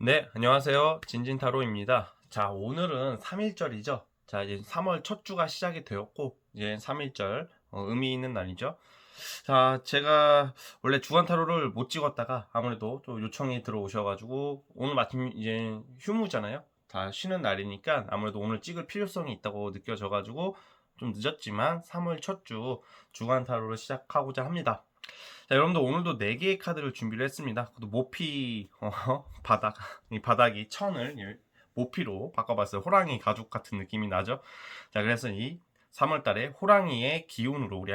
네, 안녕하세요. 진진타로입니다. 자, 오늘은 3일절이죠. 자, 이제 3월 첫 주가 시작이 되었고, 이제 3일절, 의미 있는 날이죠. 자, 제가 원래 주간타로를 못 찍었다가 아무래도 또 요청이 들어오셔가지고, 오늘 마침 이제 휴무잖아요. 다 쉬는 날이니까 아무래도 오늘 찍을 필요성이 있다고 느껴져가지고, 좀 늦었지만 3월 첫 주 주간타로를 시작하고자 합니다. 자, 여러분들 오늘도 4개의 카드를 준비를 했습니다. 그것도 모피 바닥, 이 바닥이 천을 모피로 바꿔봤어요. 호랑이 가죽 같은 느낌이 나죠. 자, 그래서 이 3월달에 호랑이의 기운으로 우리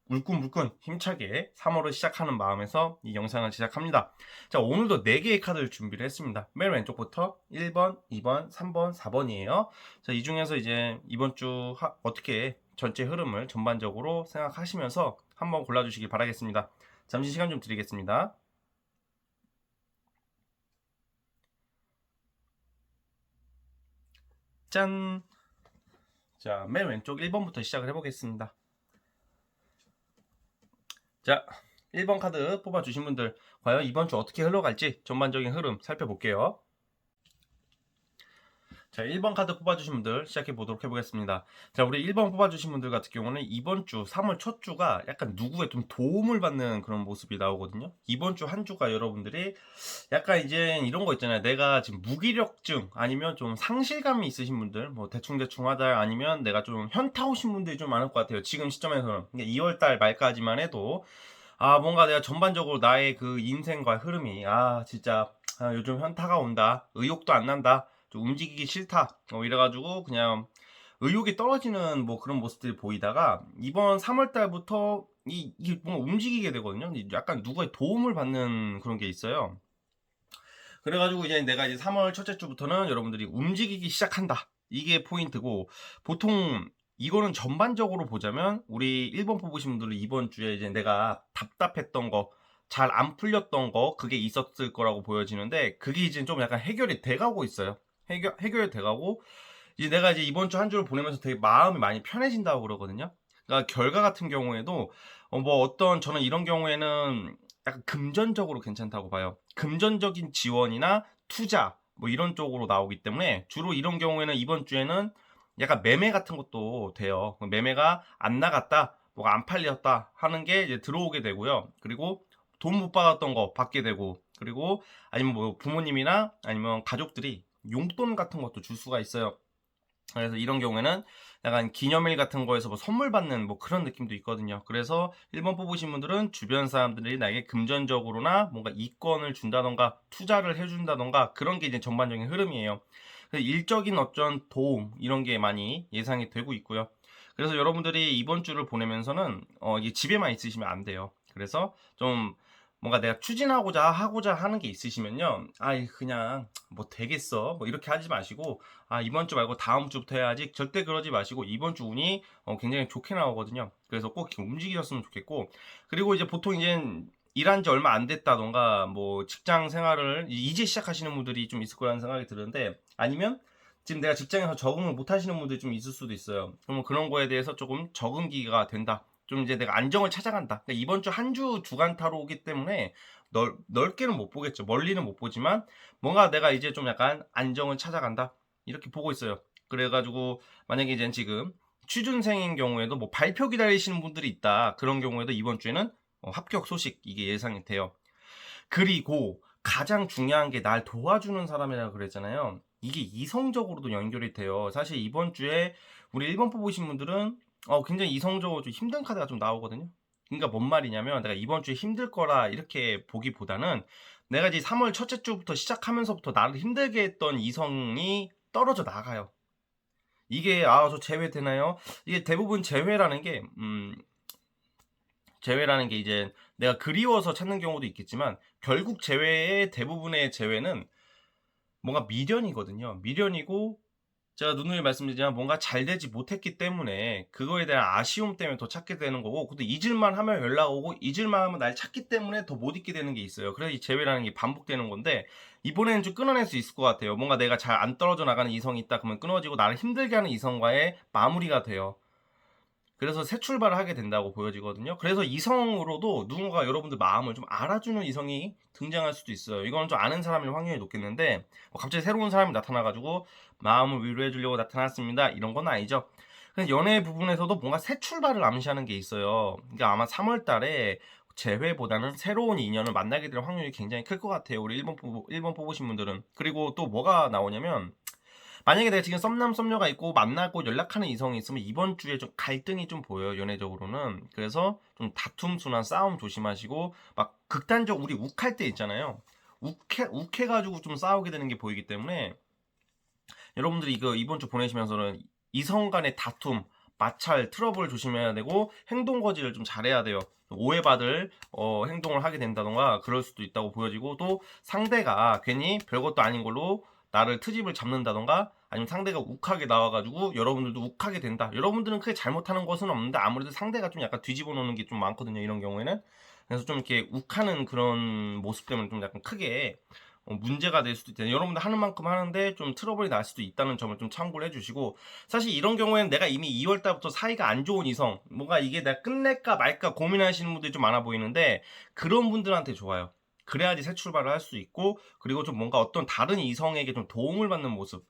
울끈불끈 힘차게 3월을 시작하는 마음에서 이 영상을 시작합니다. 자, 오늘도 4개의 카드를 준비를 했습니다. 맨 왼쪽부터 1번, 2번, 3번, 4번이에요. 자, 이 중에서 이제 이번 주 어떻게 전체 흐름을 전반적으로 생각하시면서 한번 골라주시길 바라겠습니다. 잠시 시간 좀 드리겠습니다. 짠! 자, 맨 왼쪽 1번부터 시작을 해보겠습니다. 자, 1번 카드 뽑아주신 분들 과연 이번 주 어떻게 흘러갈지 전반적인 흐름 살펴볼게요. 자, 1번 카드 뽑아주신 분들 시작해 보도록 해보겠습니다. 자, 우리 1번 뽑아주신 분들 같은 경우는 이번 주 3월 첫 주가 약간 누구의 좀 도움을 받는 그런 모습이 나오거든요. 이번 주 한 주가 여러분들이 약간 이제 이런 거 있잖아요. 내가 지금 무기력증 아니면 좀 상실감이 있으신 분들, 뭐 대충대충 하다 아니면 내가 좀 현타 오신 분들이 좀 많을 것 같아요. 지금 시점에서는. 2월달 말까지만 해도 뭔가 내가 전반적으로 나의 그 인생과 흐름이 진짜 요즘 현타가 온다. 의욕도 안 난다. 좀 움직이기 싫다. 이래가지고 그냥 의욕이 떨어지는 뭐 그런 모습들이 보이다가 이번 3월 달부터 이게 뭔가 움직이게 되거든요. 약간 누구의 도움을 받는 그런 게 있어요. 그래가지고 이제 내가 이제 3월 첫째 주부터는 여러분들이 움직이기 시작한다. 이게 포인트고 보통 이거는 전반적으로 보자면 우리 1번 뽑으신 분들은 이번 주에 이제 내가 답답했던 거, 잘 안 풀렸던 거 그게 있었을 거라고 보여지는데 그게 이제 좀 약간 해결이 돼가고 있어요. 해결이 돼가고 이제 내가 이제 이번 주 한 주를 보내면서 되게 마음이 많이 편해진다고 그러거든요. 그러니까 결과 같은 경우에도 뭐 어떤 저는 이런 경우에는 약간 금전적으로 괜찮다고 봐요. 금전적인 지원이나 투자 뭐 이런 쪽으로 나오기 때문에 주로 이런 경우에는 이번 주에는 약간 매매 같은 것도 돼요. 매매가 안 나갔다, 뭐가 안 팔렸다 하는 게 이제 들어오게 되고요. 그리고 돈 못 받았던 거 받게 되고, 그리고 아니면 뭐 부모님이나 아니면 가족들이 용돈 같은 것도 줄 수가 있어요. 그래서 이런 경우에는 약간 기념일 같은 거에서 뭐 선물 받는 뭐 그런 느낌도 있거든요. 그래서 1번 뽑으신 분들은 주변 사람들이 나에게 금전적으로나 뭔가 이권을 준다던가 투자를 해준다던가 그런 게 이제 전반적인 흐름이에요. 그래서 일적인 어떤 도움 이런 게 많이 예상이 되고 있고요. 그래서 여러분들이 이번 주를 보내면서는 이게 집에만 있으시면 안 돼요. 그래서 좀 뭔가 내가 추진하고자 하고자 하는 게 있으시면요. 그냥 뭐 되겠어. 뭐 이렇게 하지 마시고 이번 주 말고 다음 주부터 해야지. 절대 그러지 마시고 이번 주 운이 굉장히 좋게 나오거든요. 그래서 꼭 이렇게 움직이셨으면 좋겠고. 그리고 이제 보통 이제 일한 지 얼마 안 됐다던가 뭐 직장 생활을 이제 시작하시는 분들이 좀 있을 거라는 생각이 드는데 아니면 지금 내가 직장에서 적응을 못 하시는 분들이 좀 있을 수도 있어요. 그러면 그런 거에 대해서 조금 적응기가 된다. 좀 이제 내가 안정을 찾아간다. 그러니까 이번 주 한 주 주간 타로기 때문에 넓게는 못 보겠죠. 멀리는 못 보지만 뭔가 내가 이제 좀 약간 안정을 찾아간다. 이렇게 보고 있어요. 그래가지고 만약에 이제 지금 취준생인 경우에도 뭐 발표 기다리시는 분들이 있다. 그런 경우에도 이번 주에는 합격 소식 이게 예상이 돼요. 그리고 가장 중요한 게 날 도와주는 사람이라고 그랬잖아요. 이게 이성적으로도 연결이 돼요. 사실 이번 주에 우리 1번 뽑으신 분들은 굉장히 이성적으로 좀 힘든 카드가 좀 나오거든요. 그러니까 뭔 말이냐면 내가 이번 주에 힘들 거라 이렇게 보기보다는 내가 이제 3월 첫째 주부터 시작하면서부터 나를 힘들게 했던 이성이 떨어져 나가요. 이게 저 제외되나요? 이게 대부분 제외라는 게 이제 내가 그리워서 찾는 경우도 있겠지만 결국 제외의 대부분의 제외는 뭔가 미련이거든요. 미련이고 제가 누누이 말씀드리지만 뭔가 잘 되지 못했기 때문에 그거에 대한 아쉬움 때문에 더 찾게 되는 거고 근데 잊을만 하면 연락 오고 잊을만 하면 날 찾기 때문에 더 못 잊게 되는 게 있어요. 그래서 이 제외라는 게 반복되는 건데 이번에는 좀 끊어낼 수 있을 것 같아요. 뭔가 내가 잘 안 떨어져 나가는 이성이 있다 그러면 끊어지고 나를 힘들게 하는 이성과의 마무리가 돼요. 그래서 새 출발을 하게 된다고 보여지거든요. 그래서 이성으로도 누군가 여러분들 마음을 좀 알아주는 이성이 등장할 수도 있어요. 이거는 좀 아는 사람일 확률이 높겠는데 뭐 갑자기 새로운 사람이 나타나가지고 마음을 위로해 주려고 나타났습니다. 이런 건 아니죠. 그래서 연애 부분에서도 뭔가 새 출발을 암시하는 게 있어요. 그러니까 아마 3월 달에 재회보다는 새로운 인연을 만나게 될 확률이 굉장히 클 것 같아요. 우리 1번 뽑으신 분들은. 그리고 또 뭐가 나오냐면 만약에 내가 지금 썸남 썸녀가 있고 만나고 연락하는 이성이 있으면 이번 주에 좀 갈등이 좀 보여요. 연애적으로는. 그래서 좀 다툼수나 싸움 조심하시고 막 극단적 우리 욱할 때 있잖아요. 욱해가지고 좀 싸우게 되는 게 보이기 때문에 여러분들이 이거 이번 주 보내시면서는 이성 간의 다툼, 마찰, 트러블 조심해야 되고 행동 거지를 좀 잘해야 돼요. 오해받을 행동을 하게 된다던가 그럴 수도 있다고 보여지고 또 상대가 괜히 별것도 아닌 걸로 나를 트집을 잡는다던가 아니면 상대가 욱하게 나와가지고 여러분들도 욱하게 된다. 여러분들은 크게 잘못하는 것은 없는데 아무래도 상대가 좀 약간 뒤집어 놓는 게 좀 많거든요. 이런 경우에는. 그래서 좀 이렇게 욱하는 그런 모습 때문에 좀 약간 크게 문제가 될 수도 있잖아요. 여러분들 하는 만큼 하는데 좀 트러블이 날 수도 있다는 점을 좀 참고를 해주시고 사실 이런 경우에는 내가 이미 2월 달부터 사이가 안 좋은 이성 뭔가 이게 내가 끝낼까 말까 고민하시는 분들이 좀 많아 보이는데 그런 분들한테 좋아요. 그래야지 새 출발을 할 수 있고 그리고 좀 뭔가 어떤 다른 이성에게 좀 도움을 받는 모습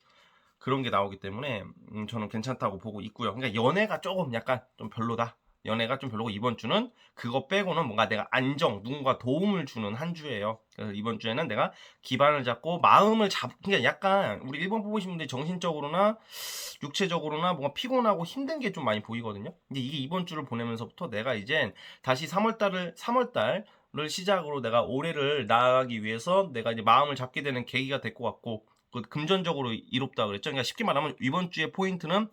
그런 게 나오기 때문에 저는 괜찮다고 보고 있고요. 그러니까 연애가 조금 약간 좀 별로다. 연애가 좀 별로고 이번 주는 그거 빼고는 뭔가 내가 안정, 누군가 도움을 주는 한 주예요. 그래서 이번 주에는 내가 기반을 잡고 마음을 그러니까 약간 우리 1번 뽑으신 분들이 정신적으로나 육체적으로나 뭔가 피곤하고 힘든 게 좀 많이 보이거든요. 근데 이게 이번 주를 보내면서부터 내가 이젠 다시 3월달을 시작으로 내가 올해를 나아가기 위해서 내가 이제 마음을 잡게 되는 계기가 될 것 같고 금전적으로 이롭다 그랬죠. 그러니까 쉽게 말하면 이번 주의 포인트는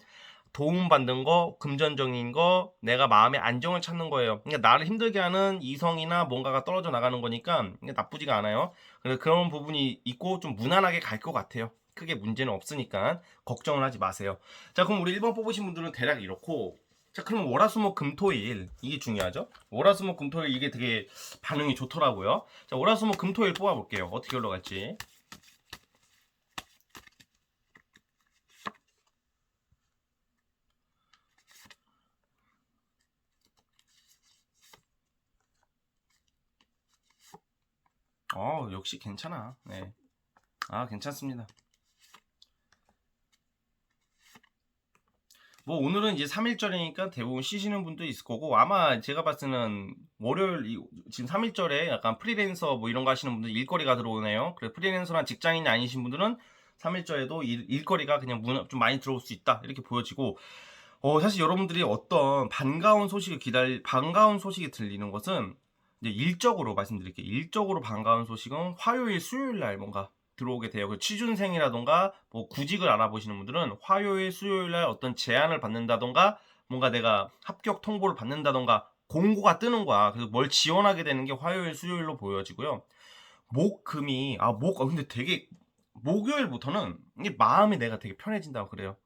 도움받는 거, 금전적인 거, 내가 마음의 안정을 찾는 거예요. 그러니까 나를 힘들게 하는 이성이나 뭔가가 떨어져 나가는 거니까 나쁘지가 않아요. 그래서 그런 부분이 있고 좀 무난하게 갈 것 같아요. 크게 문제는 없으니까 걱정을 하지 마세요. 자, 그럼 우리 1번 뽑으신 분들은 대략 이렇고 자, 그럼 월화수목금토일 이게 중요하죠? 월화수목금토일 이게 되게 반응이 좋더라고요. 자, 월화수목금토일 뽑아볼게요. 어떻게 올라갈지. 역시 괜찮아. 네. 괜찮습니다. 뭐 오늘은 이제 3일절이니까 대부분 쉬시는 분도 있을 거고 아마 제가 봤을 때는 월요일 지금 3일절에 약간 프리랜서 뭐 이런 거 하시는 분들 일거리가 들어오네요. 그래서 프리랜서나 직장인이 아니신 분들은 3일절에도 일거리가 그냥 좀 많이 들어올 수 있다 이렇게 보여지고 사실 여러분들이 어떤 반가운 소식이 들리는 것은 이제 일적으로 말씀드릴게요. 일적으로 반가운 소식은 화요일, 수요일 날 뭔가 들어오게 돼요. 그 취준생이라던가 뭐 구직을 알아보시는 분들은 화요일, 수요일 날 어떤 제안을 받는다던가 뭔가 내가 합격 통보를 받는다던가 공고가 뜨는 거야. 그래서 뭘 지원하게 되는 게 화요일, 수요일로 보여지고요. 근데 되게 목요일부터는 이게 마음이 내가 되게 편해진다고 그래요.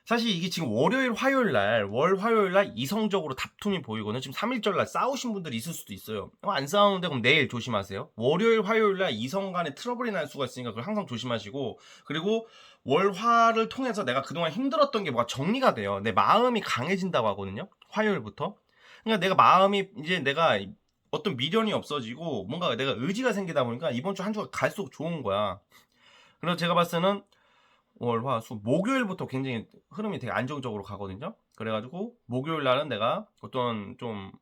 사실 이게 지금 월요일, 화요일 날, 화요일 날 이성적으로 다툼이 보이거든요. 지금 3일절 날 싸우신 분들이 있을 수도 있어요. 안 싸우는데 그럼 내일 조심하세요. 월요일, 화요일 날 이성 간에 트러블이 날 수가 있으니까 그걸 항상 조심하시고 그리고 월화를 통해서 내가 그동안 힘들었던 게 뭐가 정리가 돼요. 내 마음이 강해진다고 하거든요. 화요일부터. 그러니까 내가 마음이 이제 내가 어떤 미련이 없어지고 뭔가 내가 의지가 생기다 보니까 이번 주 한 주가 갈수록 좋은 거야. 그래서 제가 봤을 때는 월, 화, 수, 목요일부터 굉장히 흐름이 되게 안정적으로 가거든요. 그래가지고 목요일 날은 내가 어떤 좀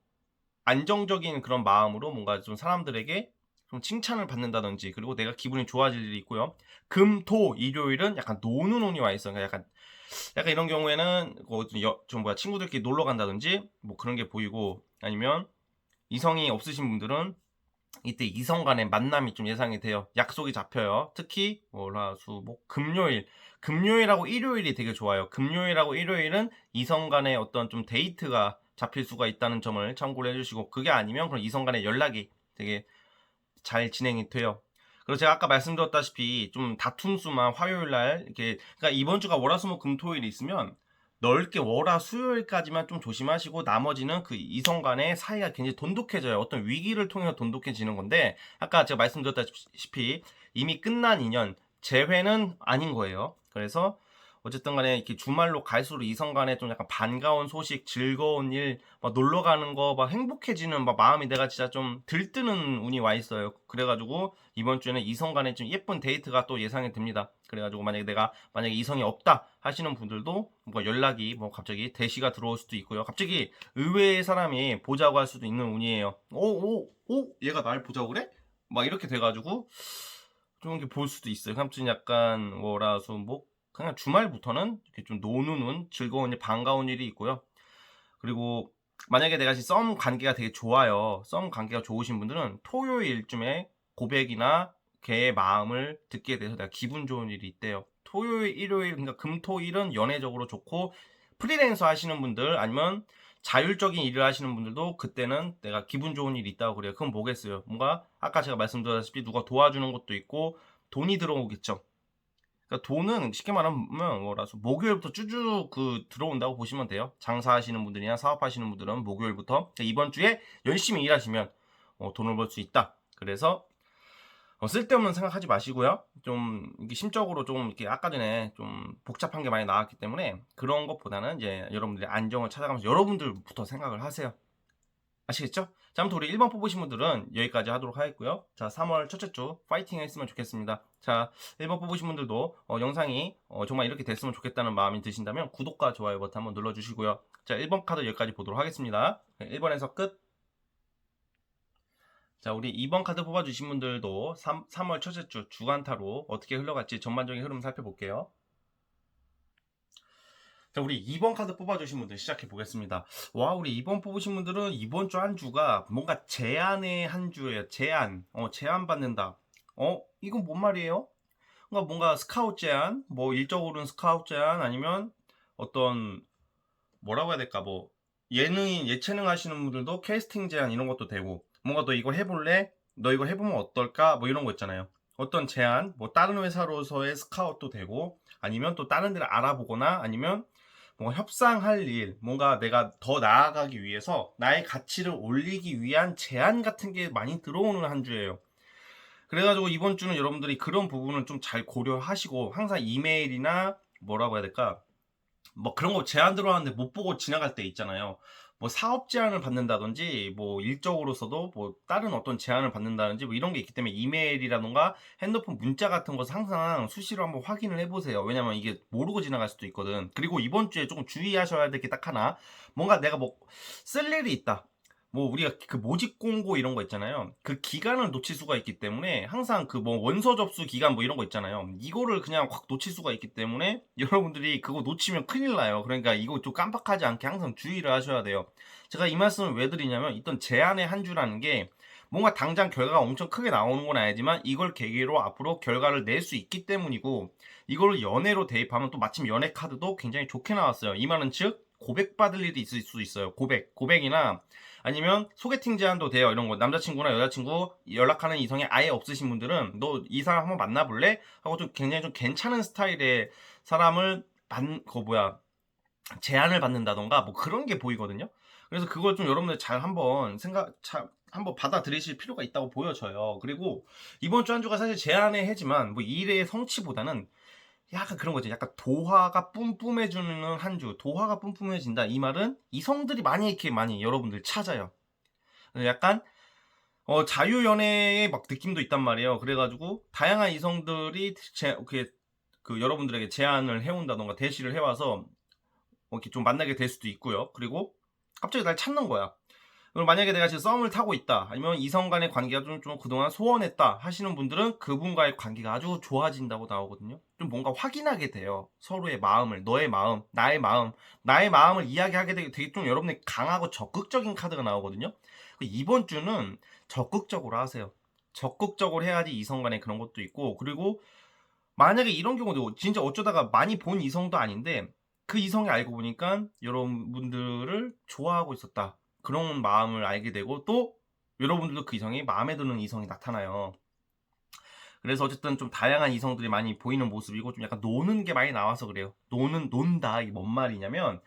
안정적인 그런 마음으로 뭔가 좀 사람들에게 좀 칭찬을 받는다든지 그리고 내가 기분이 좋아질 일이 있고요. 금, 토, 일요일은 약간 노는 운이 와 있어요. 그러니까 약간 이런 경우에는 친구들끼리 놀러 간다든지 뭐 그런 게 보이고 아니면 이성이 없으신 분들은 이때 이성 간의 만남이 좀 예상이 돼요. 약속이 잡혀요. 특히 월화수목 금요일하고 일요일이 되게 좋아요. 금요일하고 일요일은 이성 간의 어떤 좀 데이트가 잡힐 수가 있다는 점을 참고를 해주시고 그게 아니면 그럼 이성 간의 연락이 되게 잘 진행이 돼요. 그리고 제가 아까 말씀드렸다시피 좀 다툼 수만 화요일 날 이렇게 그러니까 이번 주가 월화수목 금토일이 있으면 넓게 월화 수요일까지만 좀 조심하시고 나머지는 그 이성 간의 사이가 굉장히 돈독해져요. 어떤 위기를 통해서 돈독해지는 건데 아까 제가 말씀드렸다시피 이미 끝난 인연 재회는 아닌 거예요. 그래서 어쨌든 간에 이렇게 주말로 갈수록 이성 간에 좀 약간 반가운 소식, 즐거운 일, 막 놀러 가는 거, 막 행복해지는 막 마음이 내가 진짜 좀 들뜨는 운이 와 있어요. 그래가지고 이번 주에는 이성 간에 좀 예쁜 데이트가 또 예상이 됩니다. 그래가지고 만약에 이성이 없다 하시는 분들도 뭔가 연락이 뭐 갑자기 대시가 들어올 수도 있고요. 갑자기 의외의 사람이 보자고 할 수도 있는 운이에요. 오, 얘가 날 보자고 그래? 막 이렇게 돼가지고 좀 이렇게 볼 수도 있어요. 아무튼 약간 월화수목 그냥 주말부터는 이렇게 좀 노는 운, 즐거운 일, 반가운 일이 있고요. 그리고 만약에 내가 지금 썸 관계가 되게 좋아요. 썸 관계가 좋으신 분들은 토요일쯤에 고백이나 걔의 마음을 듣게 돼서 내가 기분 좋은 일이 있대요. 토요일, 일요일, 그러니까 금토일은 연애적으로 좋고 프리랜서 하시는 분들 아니면 자율적인 일을 하시는 분들도 그때는 내가 기분 좋은 일이 있다고 그래요. 그건 뭐겠어요? 뭔가 아까 제가 말씀드렸다시피 누가 도와주는 것도 있고 돈이 들어오겠죠. 그러니까 돈은 쉽게 말하면 뭐라서 목요일부터 쭈쭈 들어온다고 보시면 돼요. 장사하시는 분들이나 사업하시는 분들은 목요일부터 그러니까 이번 주에 열심히 일하시면 돈을 벌 수 있다. 그래서 쓸데없는 생각하지 마시고요. 좀 이게 심적으로 좀 이렇게 아까 전에 좀 복잡한 게 많이 나왔기 때문에 그런 것보다는 이제 여러분들이 안정을 찾아가면서 여러분들부터 생각을 하세요. 아시겠죠? 자, 아무튼 우리 1번 뽑으신 분들은 여기까지 하도록 하겠고요. 자, 3월 첫째 주 파이팅 했으면 좋겠습니다. 자, 1번 뽑으신 분들도 영상이 정말 이렇게 됐으면 좋겠다는 마음이 드신다면 구독과 좋아요 버튼 한번 눌러주시고요. 자, 1번 카드 여기까지 보도록 하겠습니다. 1번에서 끝. 자, 우리 2번 카드 뽑아주신 분들도 3월 첫째 주 주간타로 어떻게 흘러갈지 전반적인 흐름 살펴볼게요. 자, 우리 2번 카드 뽑아주신 분들 시작해 보겠습니다. 와, 우리 2번 뽑으신 분들은 이번 주 한 주가 뭔가 제한의 한 주예요. 제한 받는다. 이건 뭔 말이에요? 그러니까 뭔가 스카우트 제한, 뭐 일적으로는 스카우트 제한 아니면 어떤 뭐라고 해야 될까, 뭐 예체능 하시는 분들도 캐스팅 제한 이런 것도 되고 뭔가 너 이거 해볼래? 너 이거 해보면 어떨까? 뭐 이런 거 있잖아요. 어떤 제안, 뭐 다른 회사로서의 스카우트도 되고 아니면 또 다른 데를 알아보거나 아니면 뭔가 협상할 일, 뭔가 내가 더 나아가기 위해서 나의 가치를 올리기 위한 제안 같은 게 많이 들어오는 한 주예요. 그래가지고 이번 주는 여러분들이 그런 부분을 좀 잘 고려하시고 항상 이메일이나 뭐라고 해야 될까? 뭐 그런 거 제안 들어왔는데 못 보고 지나갈 때 있잖아요. 뭐 사업 제안을 받는다든지 뭐 일적으로서도 뭐 다른 어떤 제안을 받는다든지 뭐 이런 게 있기 때문에 이메일이라던가 핸드폰 문자 같은 것을 항상 수시로 한번 확인을 해보세요. 왜냐면 이게 모르고 지나갈 수도 있거든. 그리고 이번 주에 조금 주의하셔야 될 게 딱 하나, 뭔가 내가 뭐 쓸 일이 있다. 뭐 우리가 그 모집 공고 이런 거 있잖아요. 그 기간을 놓칠 수가 있기 때문에 항상 그 뭐 원서 접수 기간 뭐 이런 거 있잖아요. 이거를 그냥 확 놓칠 수가 있기 때문에 여러분들이 그거 놓치면 큰일 나요. 그러니까 이거 좀 깜빡하지 않게 항상 주의를 하셔야 돼요. 제가 이 말씀을 왜 드리냐면 이떤 제안의 한 주라는 게 뭔가 당장 결과가 엄청 크게 나오는 건 아니지만 이걸 계기로 앞으로 결과를 낼 수 있기 때문이고, 이걸 연애로 대입하면 또 마침 연애 카드도 굉장히 좋게 나왔어요. 이 말은 즉 고백받을 일이 있을 수 있어요. 고백이나 아니면 소개팅 제안도 돼요. 이런 거 남자친구나 여자친구 연락하는 이성이 아예 없으신 분들은 너 이 사람 한번 만나볼래? 하고 좀 굉장히 좀 괜찮은 스타일의 사람을 제안을 받는다던가 뭐 그런 게 보이거든요. 그래서 그걸 좀 여러분들 잘 한번 받아들이실 필요가 있다고 보여져요. 그리고 이번 주 한 주가 사실 제안의 해지만 뭐 일의 성취보다는 약간 그런 거지. 약간 도화가 뿜뿜해주는 한 주. 도화가 뿜뿜해진다. 이 말은 이성들이 많이 여러분들 찾아요. 약간 자유연애의 막 느낌도 있단 말이에요. 그래가지고 다양한 이성들이 여러분들에게 제안을 해온다던가 대시를 해와서 이렇게 좀 만나게 될 수도 있고요. 그리고 갑자기 날 찾는 거야. 그럼 만약에 내가 지금 썸을 타고 있다, 아니면 이성 간의 관계가 좀 그동안 소원했다 하시는 분들은 그분과의 관계가 아주 좋아진다고 나오거든요. 좀 뭔가 확인하게 돼요. 서로의 마음을, 너의 마음, 나의 마음을 이야기하게 되게 좀 여러분이 강하고 적극적인 카드가 나오거든요. 이번 주는 적극적으로 하세요. 적극적으로 해야지 이성 간의 그런 것도 있고, 그리고 만약에 이런 경우도 진짜 어쩌다가 많이 본 이성도 아닌데 그 이성이 알고 보니까 여러분들을 좋아하고 있었다. 그런 마음을 알게 되고 또 여러분들도 그 이성이 마음에 드는 이성이 나타나요. 그래서 어쨌든 좀 다양한 이성들이 많이 보이는 모습이고 좀 약간 노는 게 많이 나와서 그래요. 논다. 이게 뭔 말이냐면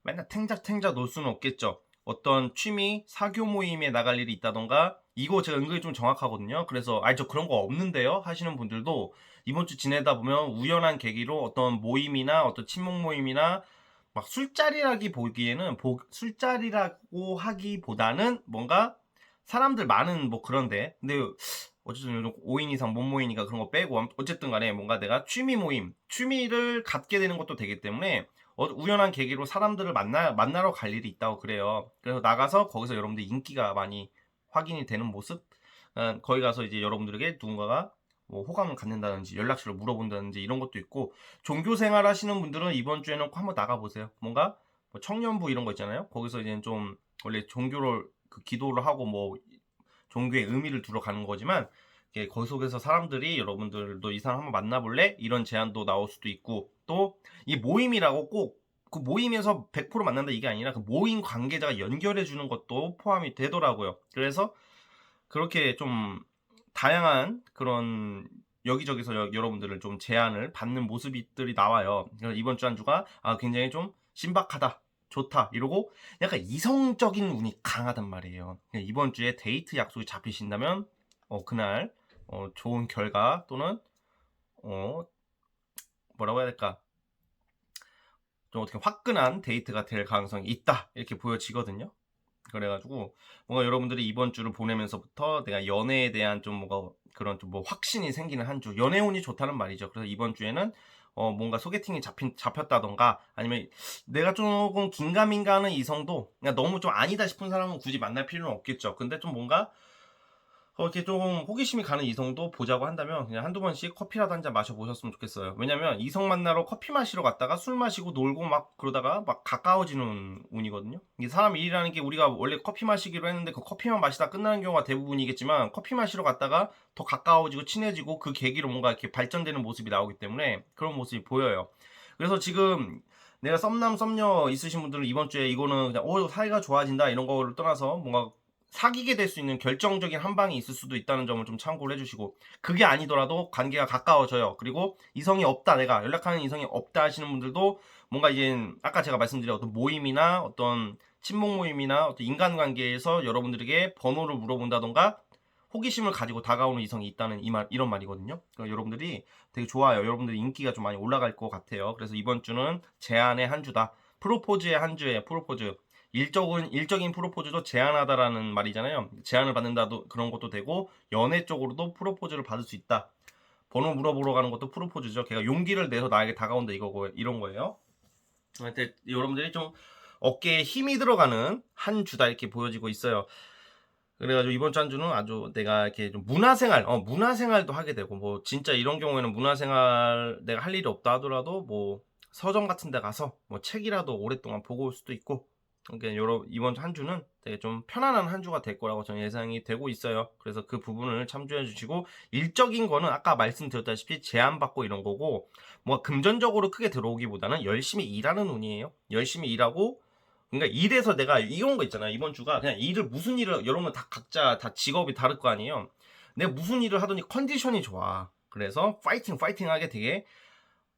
맨날 탱자탱자 놀 수는 없겠죠. 어떤 취미, 사교 모임에 나갈 일이 있다던가 이거 제가 은근히 좀 정확하거든요. 그래서 저 그런 거 없는데요 하시는 분들도 이번 주 지내다 보면 우연한 계기로 어떤 모임이나 어떤 친목 모임이나 막 술자리라기 보기에는 술자리라고 하기보다는 뭔가 사람들 많은 뭐 그런데, 근데 어쨌든 요즘 5인 이상 못 모이니까 그런 거 빼고 어쨌든 간에 뭔가 내가 취미 모임, 취미를 갖게 되는 것도 되기 때문에 우연한 계기로 사람들을 만나러 갈 일이 있다고 그래요. 그래서 나가서 거기서 여러분들 인기가 많이 확인이 되는 모습, 거기 가서 이제 여러분들에게 누군가가 뭐 호감을 갖는다든지 연락처를 물어본다든지 이런 것도 있고, 종교 생활 하시는 분들은 이번 주에는 꼭 한번 나가보세요. 뭔가 뭐 청년부 이런 거 있잖아요. 거기서 이제 좀 원래 종교를 기도를 하고 뭐 종교의 의미를 두러 가는 거지만, 거기 속에서 사람들이 여러분들도 이 사람 한번 만나볼래? 이런 제안도 나올 수도 있고, 또 이 모임이라고 꼭 그 모임에서 100% 만난다 이게 아니라 그 모임 관계자가 연결해 주는 것도 포함이 되더라고요. 그래서 그렇게 좀 다양한 그런 여기저기서 여러분들을 좀 제안을 받는 모습들이 나와요. 그래서 이번 주 한 주가 굉장히 좀 신박하다, 좋다 이러고 약간 이성적인 운이 강하단 말이에요. 이번 주에 데이트 약속이 잡히신다면 그날 좋은 결과 또는 뭐라고 해야 될까, 좀 어떻게 화끈한 데이트가 될 가능성이 있다 이렇게 보여지거든요. 그래가지고 뭔가 여러분들이 이번 주를 보내면서부터 내가 연애에 대한 좀 뭔가 그런 좀 뭐 확신이 생기는 한 주, 연애운이 좋다는 말이죠. 그래서 이번 주에는 뭔가 소개팅이 잡혔다던가, 아니면 내가 조금 긴가민가 하는 이성도 그냥 너무 좀 아니다 싶은 사람은 굳이 만날 필요는 없겠죠. 근데 좀 뭔가 이렇게 좀 호기심이 가는 이성도 보자고 한다면 그냥 한두 번씩 커피라도 한 잔 마셔보셨으면 좋겠어요. 왜냐면 이성 만나러 커피 마시러 갔다가 술 마시고 놀고 막 그러다가 막 가까워지는 운이거든요. 이게 사람 일이라는 게, 우리가 원래 커피 마시기로 했는데 그 커피만 마시다 끝나는 경우가 대부분이겠지만, 커피 마시러 갔다가 더 가까워지고 친해지고 그 계기로 뭔가 이렇게 발전되는 모습이 나오기 때문에 그런 모습이 보여요. 그래서 지금 내가 썸남 썸녀 있으신 분들은 이번 주에 이거는 그냥 사이가 좋아진다 이런 거를 떠나서 뭔가 사귀게 될 수 있는 결정적인 한 방이 있을 수도 있다는 점을 좀 참고를 해주시고, 그게 아니더라도 관계가 가까워져요. 그리고 이성이 없다, 내가 연락하는 이성이 없다 하시는 분들도 뭔가 이제 아까 제가 말씀드린 어떤 모임이나 어떤 친목 모임이나 어떤 인간관계에서 여러분들에게 번호를 물어본다던가 호기심을 가지고 다가오는 이성이 있다는 이런 말이거든요. 그러니까 여러분들이 되게 좋아요. 여러분들이 인기가 좀 많이 올라갈 것 같아요. 그래서 이번 주는 제안의 한 주다. 프로포즈의 한 주에 프로포즈. 일적인 프로포즈도 제한하다라는 말이잖아요. 제한을 받는다도 그런 것도 되고, 연애 쪽으로도 프로포즈를 받을 수 있다. 번호 물어보러 가는 것도 프로포즈죠. 걔가 용기를 내서 나에게 다가온다 이런 거예요. 근데 여러분들이 좀 어깨에 힘이 들어가는 한 주다 이렇게 보여지고 있어요. 그래가지고 이번 주 한 주는 아주 내가 이렇게 좀 문화생활도 하게 되고, 뭐 진짜 이런 경우에는 문화생활 내가 할 일이 없다 하더라도 뭐 서점 같은 데 가서 뭐 책이라도 오랫동안 보고 올 수도 있고, 그러니까 이번 한 주는 되게 좀 편안한 한 주가 될 거라고 저는 예상이 되고 있어요. 그래서 그 부분을 참조해 주시고, 일적인 거는 아까 말씀드렸다시피 제한받고 이런 거고, 뭐 금전적으로 크게 들어오기보다는 열심히 일하는 운이에요. 열심히 일하고, 그러니까 일에서 내가 이런 거 있잖아요. 이번 주가 그냥 무슨 일을, 여러분 다 각자 다 직업이 다를 거 아니에요. 내가 무슨 일을 하더니 컨디션이 좋아. 그래서 파이팅 하게 되게,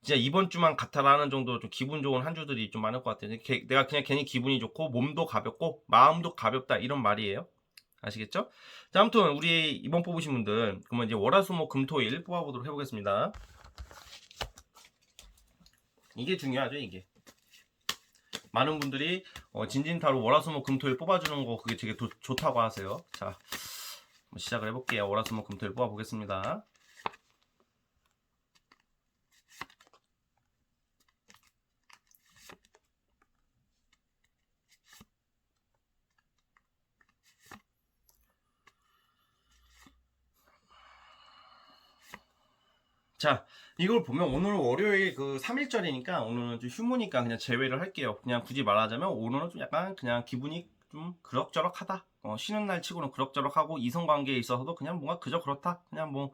진짜 이번 주만 같아라 하는 정도로 좀 기분 좋은 한 주들이 좀 많을 것 같아요. 내가 그냥 괜히 기분이 좋고 몸도 가볍고 마음도 가볍다 이런 말이에요. 아시겠죠? 자, 아무튼 우리 이번 뽑으신 분들 그러면 이제 월화수목금토일 뽑아보도록 해보겠습니다. 이게 중요하죠. 이게 많은 분들이 진진타로 월화수목금토일 뽑아주는 거 그게 되게 좋다고 하세요. 자, 시작을 해볼게요. 월화수목금토일 뽑아보겠습니다. 자, 이걸 보면 오늘 월요일 그 3일절이니까 오늘은 좀 휴무니까 그냥 제외를 할게요. 그냥 굳이 말하자면 오늘은 좀 약간 그냥 기분이 좀 그럭저럭하다. 쉬는 날 치고는 그럭저럭하고, 이성관계에 있어서도 그냥 뭔가 그저 그렇다. 그냥 뭐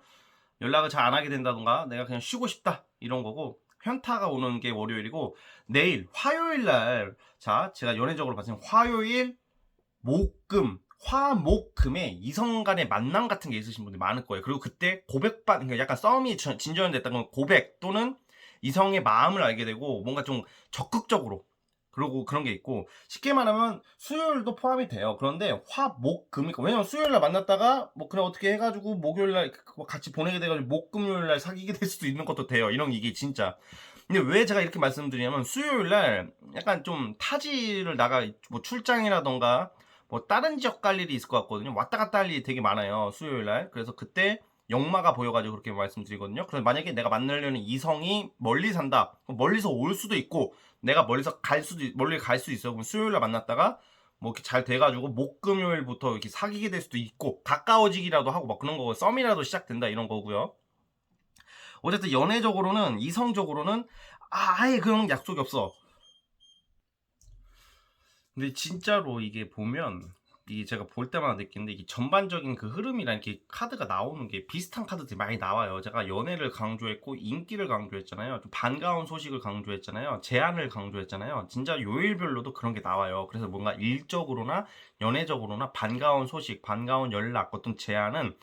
연락을 잘 안 하게 된다던가 내가 그냥 쉬고 싶다 이런 거고, 현타가 오는 게 월요일이고, 내일 화요일 날, 자 제가 연애적으로 봤을 때 화요일 목금, 화목금에 이성 간의 만남 같은 게 있으신 분들이 많을 거예요. 그리고 그때 그러니까 약간 싸움이 진전됐다는 건 고백 또는 이성의 마음을 알게 되고 뭔가 좀 적극적으로 그리고 그런 게 있고 쉽게 말하면 수요일도 포함이 돼요. 그런데 화, 목, 금이니까 왜냐면 수요일 날 만났다가 뭐 그냥 어떻게 해가지고 목요일 날 같이 보내게 돼가지고 목, 금요일 날 사귀게 될 수도 있는 것도 돼요. 이런 이게 진짜. 근데 왜 제가 이렇게 말씀드리냐면 수요일 날 약간 좀 타지를 나가 뭐 출장이라던가 뭐 다른 지역 갈 일이 있을 것 같거든요. 왔다 갔다 할 일이 되게 많아요. 수요일 날. 그래서 그때 역마가 보여가지고 그렇게 말씀드리거든요. 그래서 만약에 내가 만나려는 이성이 멀리 산다. 그럼 멀리서 올 수도 있고 내가 멀리서 멀리 갈 수도 있어요. 그럼 수요일 날 만났다가 뭐 이렇게 잘 돼가지고 목금요일부터 이렇게 사귀게 될 수도 있고 가까워지기라도 하고 막 그런 거 썸이라도 시작된다 이런 거고요. 어쨌든 연애적으로는 이성적으로는 아예 그런 약속이 없어. 근데 진짜로 이게 보면 이게 제가 볼 때마다 느끼는데 이게 전반적인 그 흐름이랑 이렇게 카드가 나오는 게 비슷한 카드들이 많이 나와요. 제가 연애를 강조했고 인기를 강조했잖아요. 좀 반가운 소식을 강조했잖아요. 제안을 강조했잖아요. 진짜 요일별로도 그런 게 나와요. 그래서 뭔가 일적으로나 연애적으로나 반가운 소식, 반가운 연락, 어떤 제안은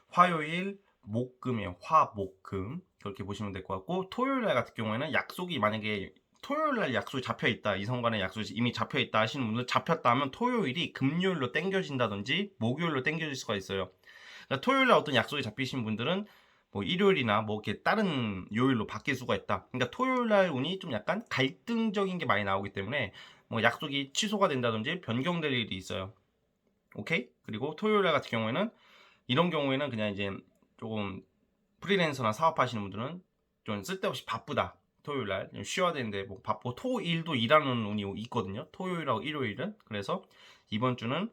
화요일, 목금이에요. 화, 목, 금. 그렇게 보시면 될 것 같고 토요일 날 같은 경우에는 약속이 만약에 토요일 날 약속이 잡혀 있다. 이성 간의 약속이 이미 잡혀 있다 하시는 분들 잡혔다 하면 토요일이 금요일로 땡겨진다든지 목요일로 땡겨질 수가 있어요. 그러니까 토요일 날 어떤 약속이 잡히신 분들은 뭐 일요일이나 뭐 이렇게 다른 요일로 바뀔 수가 있다. 그러니까 토요일 날 운이 좀 약간 갈등적인 게 많이 나오기 때문에 뭐 약속이 취소가 된다든지 변경될 일이 있어요. 오케이? 그리고 토요일 날 같은 경우에는 이런 경우에는 그냥 이제 조금 프리랜서나 사업하시는 분들은 좀 쓸데없이 바쁘다. 토요일 날 쉬어야 되는데 뭐 바쁘고 토일도 일하는 운이 있거든요. 토요일하고 일요일은. 그래서 이번 주는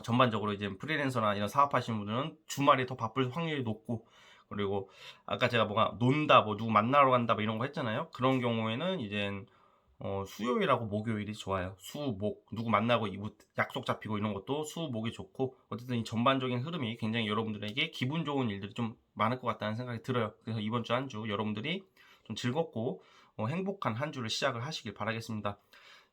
전반적으로 이제 프리랜서나 이런 사업하시는 분들은 주말이 더 바쁠 확률이 높고 그리고 아까 제가 뭐가 논다 뭐 누구 만나러 간다 뭐 이런 거 했잖아요. 그런 경우에는 이제 수요일하고 목요일이 좋아요. 수, 목, 누구 만나고 약속 잡히고 이런 것도 수, 목이 좋고 어쨌든 이 전반적인 흐름이 굉장히 여러분들에게 기분 좋은 일들이 좀 많을 것 같다는 생각이 들어요. 그래서 이번 주 한 주 여러분들이 좀 즐겁고 행복한 한 주를 시작을 하시길 바라겠습니다.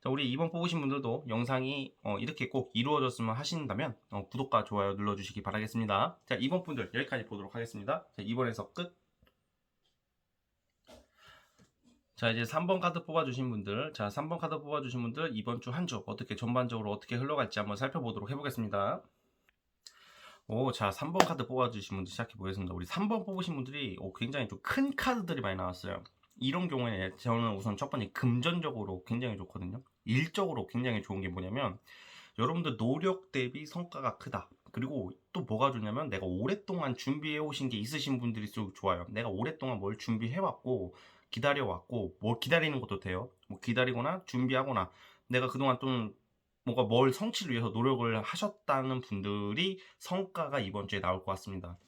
자, 우리 이번 뽑으신 분들도 영상이 이렇게 꼭 이루어졌으면 하신다면 구독과 좋아요 눌러주시기 바라겠습니다. 자, 이번 분들 여기까지 보도록 하겠습니다. 자, 이번에서 끝. 자, 이제 3번 카드 뽑아주신 분들, 자, 3번 카드 뽑아주신 분들 이번 주 한 주 어떻게 전반적으로 어떻게 흘러갈지 한번 살펴보도록 해보겠습니다. 오, 자, 3번 카드 뽑아주신 분들 시작해 보겠습니다. 우리 3번 뽑으신 분들이 굉장히 좀 큰 카드들이 많이 나왔어요. 이런 경우에 저는 우선 첫 번째 금전적으로 굉장히 좋거든요. 일적으로 굉장히 좋은 게 뭐냐면 여러분들 노력 대비 성과가 크다. 그리고 또 뭐가 좋냐면 내가 오랫동안 준비해 오신 게 있으신 분들일수록 좋아요. 내가 오랫동안 뭘 준비해 왔고 기다려 왔고 뭘 기다리는 것도 돼요. 뭐 기다리거나 준비하거나 내가 그동안 좀 뭔가 뭘 성취를 위해서 노력을 하셨다는 분들이 성과가 이번 주에 나올 것 같습니다.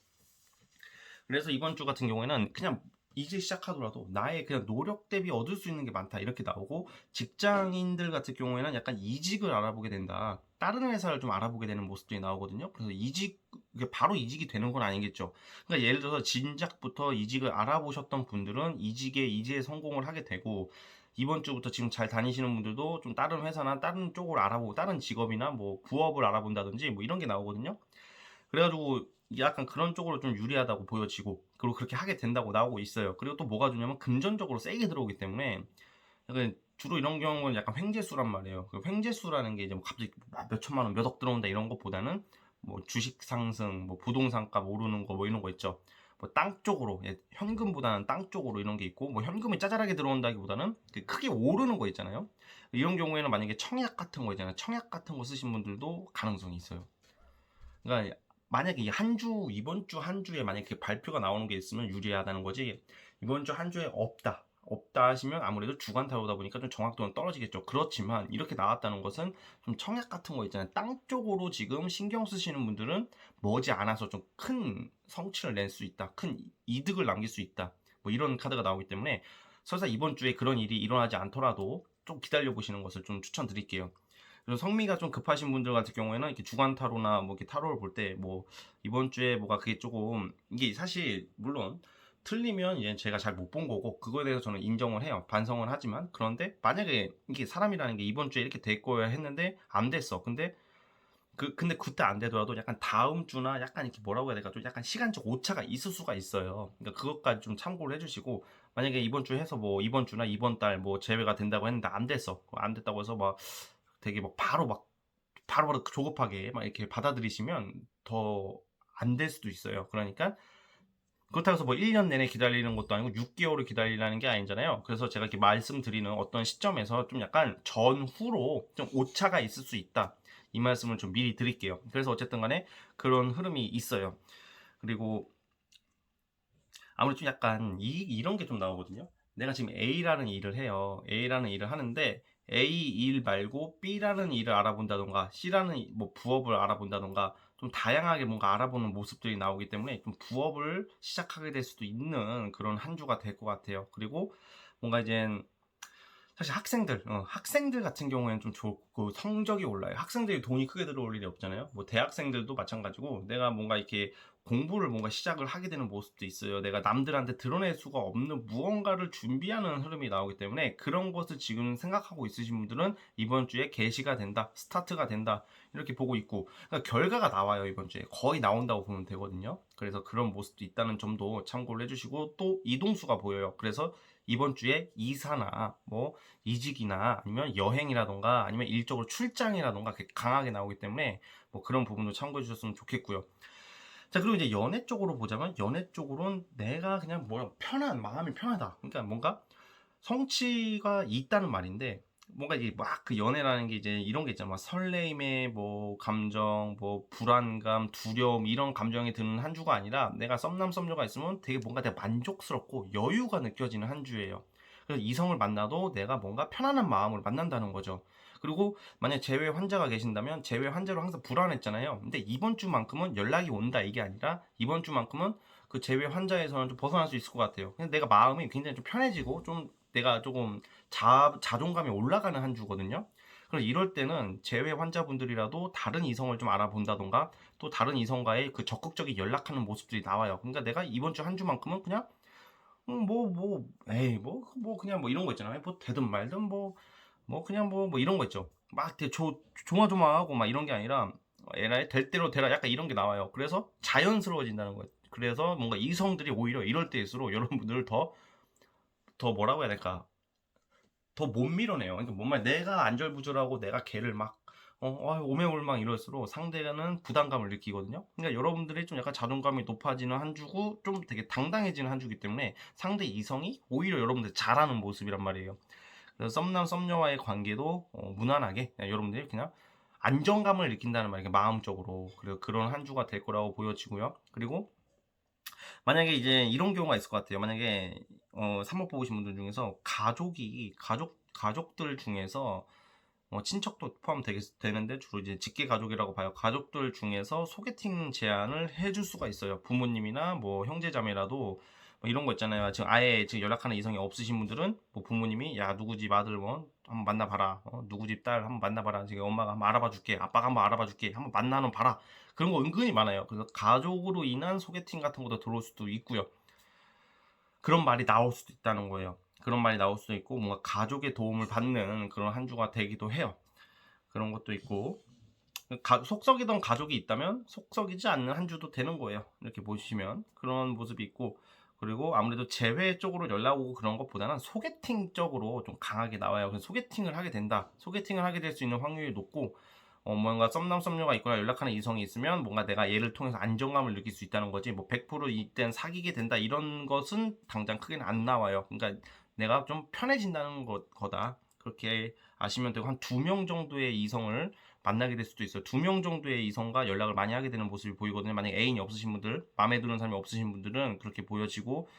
그래서 이번 주 같은 경우에는 그냥 이제 시작하더라도 나의 그냥 노력 대비 얻을 수 있는 게 많다 이렇게 나오고 직장인들 같은 경우에는 약간 이직을 알아보게 된다. 다른 회사를 좀 알아보게 되는 모습들이 나오거든요. 그래서 이게 바로 이직이 되는 건 아니겠죠. 그러니까 예를 들어서 진작부터 이직을 알아보셨던 분들은 이직에 성공을 하게 되고 이번 주부터 지금 잘 다니시는 분들도 좀 다른 회사나 다른 쪽을 알아보고 다른 직업이나 뭐 부업을 알아본다든지 뭐 이런 게 나오거든요. 그래가지고 약간 그런 쪽으로 좀 유리하다고 보여지고 그리고 그렇게 하게 된다고 나오고 있어요. 그리고 또 뭐가 좋냐면 금전적으로 세게 들어오기 때문에 약간 주로 이런 경우는 약간 횡재수란 말이에요. 그 횡재수라는 게 이제 뭐 갑자기 몇 천만 원, 몇 억 들어온다 이런 것보다는 뭐 주식 상승, 뭐 부동산 값 오르는 거 뭐 이런 거 있죠. 뭐 땅 쪽으로 현금보다는 땅 쪽으로 이런 게 있고 뭐 현금이 짜잘하게 들어온다기보다는 크게 오르는 거 있잖아요. 이런 경우에는 만약에 청약 같은 거 있잖아요. 청약 같은 거 쓰신 분들도 가능성이 있어요. 그러니까 만약에 이번 주 한 주에 만약에 발표가 나오는 게 있으면 유리하다는 거지 이번 주 한 주에 없다 하시면 아무래도 주간 타로다 보니까 좀 정확도는 떨어지겠죠. 그렇지만 이렇게 나왔다는 것은 좀 청약 같은 거 있잖아요. 땅 쪽으로 지금 신경 쓰시는 분들은 머지 않아서 좀 큰 성취를 낼 수 있다. 큰 이득을 남길 수 있다. 뭐 이런 카드가 나오기 때문에 설사 이번 주에 그런 일이 일어나지 않더라도 좀 기다려 보시는 것을 좀 추천드릴게요. 그래서 성미가 좀 급하신 분들 같은 경우에는 이렇게 주간 타로나 뭐 이렇게 타로를 볼 때 뭐 이번 주에 뭐가 그게 조금 이게 사실 물론 틀리면 이제 제가 잘 못 본 거고 그거에 대해서 저는 인정을 해요. 반성을 하지만 그런데 만약에 이게 사람이라는 게 이번 주에 이렇게 될 거야 했는데 안 됐어. 근데 근데 그때 안 되더라도 약간 다음 주나 약간 이렇게 뭐라고 해야 될까? 좀 약간 시간적 오차가 있을 수가 있어요. 그러니까 그것까지 좀 참고를 해 주시고, 만약에 이번 주에 해서 뭐 이번 주나 이번 달 뭐 제외가 된다고 했는데 안 됐어. 안 됐다고 해서 막 되게 막 바로바로 조급하게 막 이렇게 받아들이시면 더 안 될 수도 있어요. 그러니까 그렇다고 해서 뭐 1년 내내 기다리는 것도 아니고 6 개월을 기다리라는 게 아니잖아요. 그래서 제가 이렇게 말씀드리는 어떤 시점에서 좀 약간 전후로 좀 오차가 있을 수 있다. 이 말씀을 좀 미리 드릴게요. 그래서 어쨌든 간에 그런 흐름이 있어요. 그리고 아무래도 좀 약간 이런 게 좀 나오거든요. 내가 지금 A라는 일을 해요. A라는 일을 하는데 A 일 말고 B라는 일을 알아본다던가 C라는 뭐 부업을 알아본다던가 좀 다양하게 뭔가 알아보는 모습들이 나오기 때문에 좀 부업을 시작하게 될 수도 있는 그런 한 주가 될 것 같아요. 그리고 뭔가 이제 사실 학생들 같은 경우에는 좀 좋고 성적이 올라요. 학생들이 돈이 크게 들어올 일이 없잖아요. 뭐 대학생들도 마찬가지고 내가 뭔가 이렇게 공부를 뭔가 시작을 하게 되는 모습도 있어요. 내가 남들한테 드러낼 수가 없는 무언가를 준비하는 흐름이 나오기 때문에 그런 것을 지금 생각하고 있으신 분들은 이번 주에 개시가 된다, 스타트가 된다 이렇게 보고 있고, 그러니까 결과가 나와요. 이번 주에 거의 나온다고 보면 되거든요. 그래서 그런 모습도 있다는 점도 참고를 해주시고, 또 이동수가 보여요. 그래서 이번 주에 이사나 뭐 이직이나 아니면 여행이라던가 아니면 일적으로 출장이라던가 강하게 나오기 때문에 뭐 그런 부분도 참고해 주셨으면 좋겠고요. 자, 그리고 이제 연애 쪽으로 보자면 연애 쪽으로는 내가 그냥 뭐라 마음이 편하다. 그러니까 뭔가 성취가 있다는 말인데, 뭔가 이게 막 그 연애라는 게 이제 이런 게 있잖아. 막 설레임의 뭐 감정, 뭐 불안감, 두려움 이런 감정이 드는 한 주가 아니라 내가 썸남 썸녀가 있으면 되게 뭔가 되게 만족스럽고 여유가 느껴지는 한 주예요. 그래서 이성을 만나도 내가 뭔가 편안한 마음으로 만난다는 거죠. 그리고 만약 재회 환자가 계신다면 재회 환자로 항상 불안했잖아요. 근데 이번 주만큼은 연락이 온다 이게 아니라 이번 주만큼은 그 재회 환자에서는 좀 벗어날 수 있을 것 같아요. 그래서 내가 마음이 굉장히 좀 편해지고 좀 내가 조금 자존감이 올라가는 한 주거든요. 그래서 이럴 때는 재회 환자분들이라도 다른 이성을 좀 알아본다던가 또 다른 이성과의 그 적극적인 연락하는 모습들이 나와요. 그러니까 내가 이번 주 한 주만큼은 그냥 에이 뭐 그냥 뭐 이런 거 있잖아요. 뭐 되든 말든 뭐 그냥 뭐 이런 거 있죠. 막 되게 조마조마하고 막 이런 게 아니라 에라이 될 대로 되라 약간 이런 게 나와요. 그래서 자연스러워진다는 거예요. 그래서 뭔가 이성들이 오히려 이럴 때일수록 여러분들을 더 뭐라고 해야 될까? 더 못 밀어내요. 그러니까 뭔말 내가 안절부절하고 내가 걔를 막 오매골망 이럴수록 상대는 부담감을 느끼거든요. 그러니까 여러분들이 좀 약간 자존감이 높아지는 한 주고 좀 되게 당당해지는 한 주기 때문에 상대 이성이 오히려 여러분들 잘하는 모습이란 말이에요. 그래서 썸남 썸녀와의 관계도 무난하게 그냥 여러분들이 그냥 안정감을 느낀다는 말이에요. 마음적으로. 그리고 그런 한 주가 될 거라고 보여지고요. 그리고 만약에 이제 이런 경우가 있을 것 같아요. 만약에 사목 보신 분들 중에서 가족들 중에서 친척도 포함되는데 주로 이제 직계 가족이라고 봐요. 가족들 중에서 소개팅 제안을 해줄 수가 있어요. 부모님이나 뭐 형제자매라도 뭐 이런 거 있잖아요. 지금 아예 지금 연락하는 이성이 없으신 분들은 뭐 부모님이 야 누구 집 아들 뭐 한번 만나봐라. 누구 집 딸 한번 만나봐라. 지금 엄마가 한번 알아봐줄게. 아빠가 한번 알아봐줄게. 한번 만나는 봐라. 그런 거 은근히 많아요. 그래서 가족으로 인한 소개팅 같은 것도 들어올 수도 있고요. 그런 말이 나올 수도 있다는 거예요. 그런 말이 나올 수도 있고 뭔가 가족의 도움을 받는 그런 한 주가 되기도 해요. 그런 것도 있고 속썩이던 가족이 있다면 속썩이지 않는 한 주도 되는 거예요. 이렇게 보시면 그런 모습이 있고, 그리고 아무래도 재회 쪽으로 연락 오고 그런 것보다는 소개팅 쪽으로 좀 강하게 나와요. 그래서 소개팅을 하게 된다. 소개팅을 하게 될 수 있는 확률이 높고 뭔가 썸남 썸녀가 있거나 연락하는 이성이 있으면 뭔가 내가 얘를 통해서 안정감을 느낄 수 있다는 거지 뭐 100% 이땐 사귀게 된다 이런 것은 당장 크게는 안 나와요. 그러니까 내가 좀 편해진다는 거다. 그렇게 아시면 되고 한 2명 정도의 이성을 만나게 될 수도 있어요. 2명 정도의 이성과 연락을 많이 하게 되는 모습이 보이거든요. 만약에 애인이 없으신 분들, 마음에 드는 사람이 없으신 분들은 그렇게 보여지고,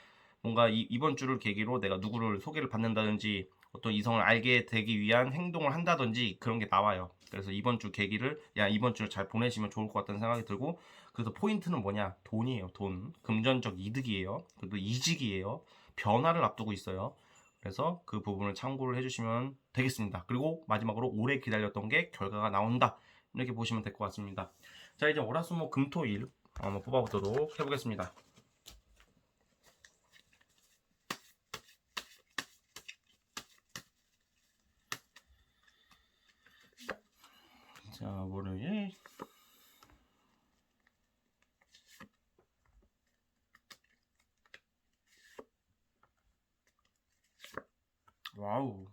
뭔가 이번 주를 계기로 내가 누구를 소개를 받는다든지 어떤 이성을 알게 되기 위한 행동을 한다든지 그런 게 나와요. 그래서 이번 주 계기를 이번 주를 잘 보내시면 좋을 것 같다는 생각이 들고, 그래서 포인트는 뭐냐? 돈이에요. 돈. 금전적 이득이에요. 그리고 이직이에요. 변화를 앞두고 있어요. 그래서 그 부분을 참고를 해주시면 되겠습니다. 그리고 마지막으로 오래 기다렸던 게 결과가 나온다. 이렇게 보시면 될 것 같습니다. 자, 이제 월화수목 금토일 한번 뽑아보도록 해보겠습니다. 자, 월요일 와우.